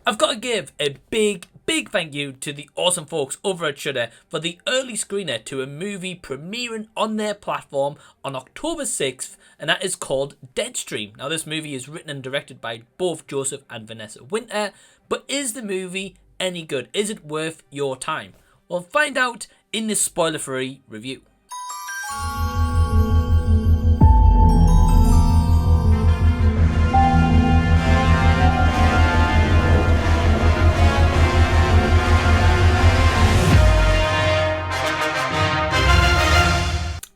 I've got to give a big thank you to the awesome folks over at Shudder for the early screener to a movie premiering on their platform on October 6th, and that is called Deadstream. Now, this movie is written and directed by both Joseph and Vanessa Winter, but is the movie any good? Is it worth your time? Well, find out in this spoiler-free review.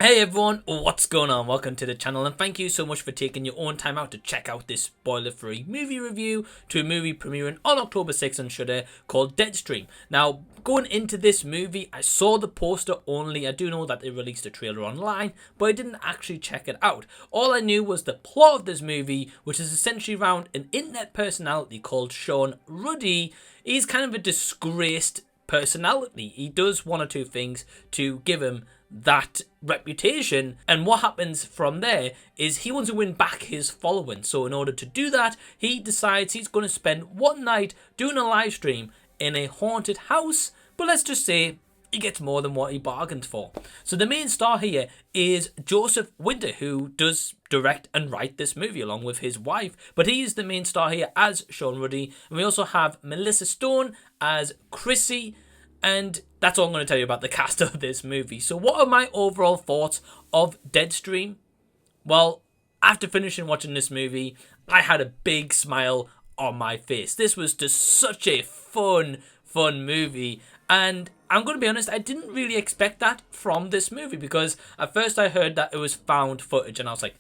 Hey everyone, what's going on? Welcome to the channel and thank you so much for taking your own time out to check out this spoiler-free movie review to a movie premiering on October 6th on Shudder called Deadstream. Now, going into this movie, I saw the poster only. I do know that they released a trailer online, but I didn't actually check it out. All I knew was the plot of this movie, which is essentially around an internet personality called Sean Ruddy. He's kind of a disgraced personality. He does one or two things to give him that reputation, and what happens from there is he wants to win back his following. So in order to do that, he decides he's going to spend one night doing a live stream in a haunted house, but let's just say he gets more than what he bargained for. So the main star here is Joseph Winter, who does direct and write this movie along with his wife, but he is the main star here as Sean Ruddy. And we also have Melissa Stone as Chrissy, and that's all I'm going to tell you about the cast of this movie. So what are my overall thoughts of Deadstream? Well, after finishing watching this movie, I had a big smile on my face. This was just such a fun movie. And I'm going to be honest, I didn't really expect that from this movie, because at first I heard that it was found footage and I was like,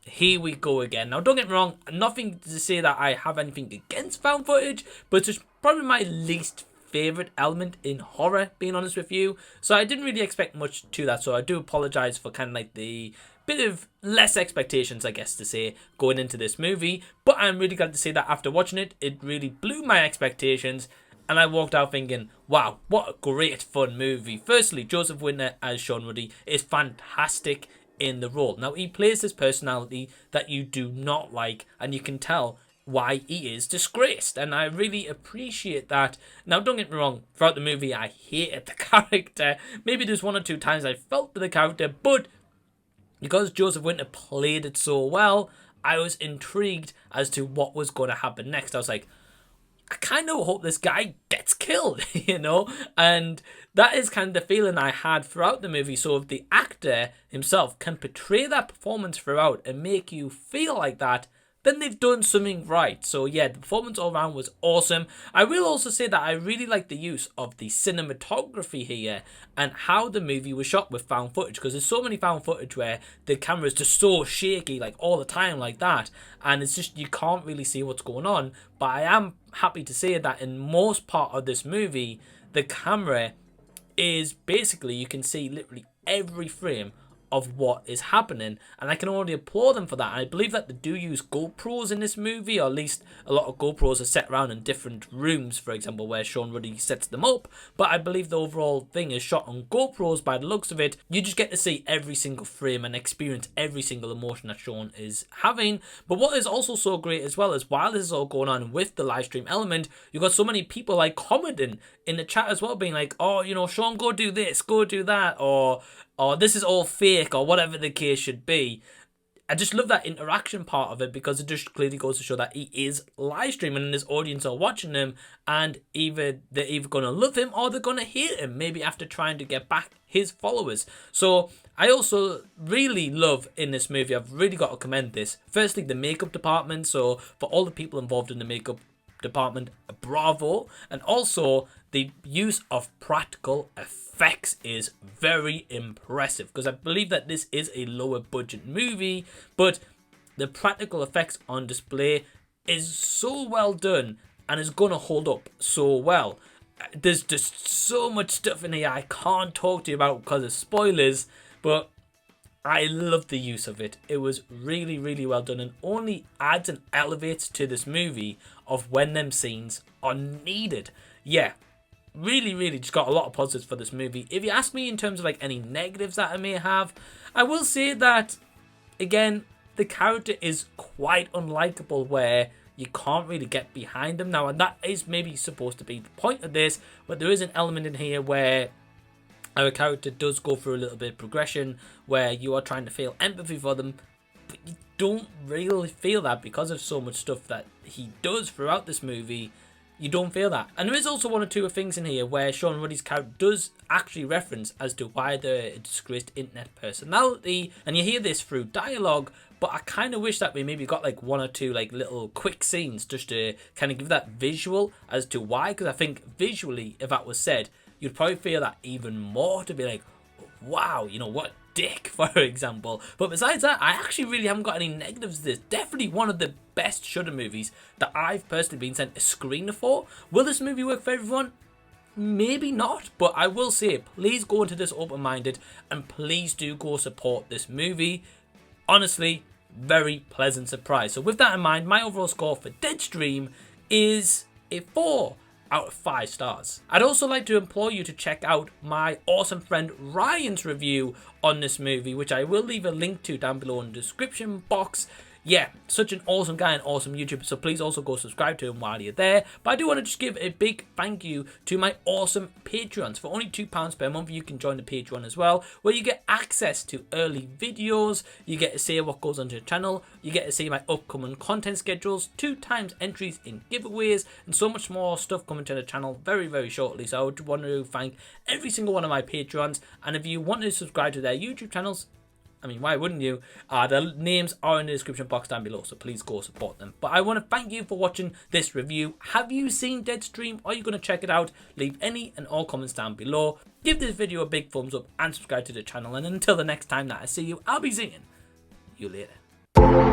here we go again. Now, don't get me wrong, nothing to say that I have anything against found footage, but it's just probably my least favorite element in horror, being honest with you. So I didn't really expect much to that, so I do apologize for kind of like the bit of less expectations, I guess to say, going into this movie. But I'm really glad to say that after watching it, it really blew my expectations, and I walked out thinking, wow, what a great fun movie. Firstly, Joseph Winter as Sean Ruddy is fantastic in the role. Now, he plays this personality that you do not like, and you can tell why he is disgraced, and I really appreciate that. Now, don't get me wrong, throughout the movie I hated the character. Maybe there's one or two times I felt for the character, but because Joseph Winter played it so well, I was intrigued as to what was going to happen next. I was like, I kind of hope this guy gets killed, and that is kind of the feeling I had throughout the movie. So if the actor himself can portray that performance throughout and make you feel like that, then they've done something right. So yeah, the performance all around was awesome. I will also say that I really like the use of the cinematography here and how the movie was shot with found footage, because there's so many found footage where the camera is just so shaky, like all the time like that, and it's just, you can't really see what's going on. But I am happy to say that in most part of this movie, the camera is basically, you can see literally every frame of what is happening, and I can already applaud them for that. I believe that they do use GoPros in this movie, or at least a lot of GoPros are set around in different rooms, for example, where Sean Ruddy sets them up, but I believe the overall thing is shot on GoPros by the looks of it. You just get to see every single frame and experience every single emotion that Sean is having. But what is also so great as well is, while this is all going on with the live stream element, you've got so many people like commenting in the chat as well, being like, oh, Sean, go do this, go do that, or this is all fake, or whatever the case should be. I just love that interaction part of it, because it just clearly goes to show that he is live streaming and his audience are watching him, and they're either going to love him or they're going to hate him, maybe after trying to get back his followers. So I also really love in this movie, I've really got to commend this. Firstly, the makeup department. So for all the people involved in the makeup department, bravo. And also the use of practical effects is very impressive, because I believe that this is a lower budget movie, but the practical effects on display is so well done and is going to hold up so well. There's just so much stuff in here I can't talk to you about because of spoilers, but I love the use of it. It was really, really well done, and only adds and elevates to this movie of when them scenes are needed. Yeah, really, really just got a lot of positives for this movie. If you ask me in terms of like any negatives that I may have, I will say that, again, the character is quite unlikable, where you can't really get behind them now, and that is maybe supposed to be the point of this, but there is an element in here where our character does go through a little bit of progression where you are trying to feel empathy for them, but you don't really feel that because of so much stuff that he does throughout this movie. You don't feel that. And there is also one or two things in here where Sean Ruddy's character does actually reference as to why they're a disgraced internet personality, and you hear this through dialogue, but I kind of wish that we maybe got like one or two like little quick scenes just to kind of give that visual as to why, because I think visually, if that was said, you'd probably feel that even more, to be like, wow, you know, what dick, for example. But besides that, I actually really haven't got any negatives to this. Definitely one of the best Shudder movies that I've personally been sent a screener for. Will this movie work for everyone? Maybe not, but I will say, please go into this open-minded and please do go support this movie. Honestly, very pleasant surprise. So with that in mind, my overall score for Deadstream is a 4 out of 5 stars. I'd also like to implore you to check out my awesome friend Ryan's review on this movie, which I will leave a link to down below in the description box. Yeah, such an awesome guy and awesome YouTuber, so please also go subscribe to him while you're there. But I do want to just give a big thank you to my awesome Patreons. For only £2 per month, you can join the Patreon as well, where you get access to early videos, you get to see what goes onto the channel, you get to see my upcoming content schedules, 2 times entries in giveaways, and so much more stuff coming to the channel very, very shortly. So I would want to thank every single one of my Patreons, and if you want to subscribe to their YouTube channels, I mean, why wouldn't you? The names are in the description box down below, so please go support them. But I want to thank you for watching this review. Have you seen Deadstream? Are you going to check it out? Leave any and all comments down below. Give this video a big thumbs up and subscribe to the channel. And until the next time that I see you, I'll be seeing you later.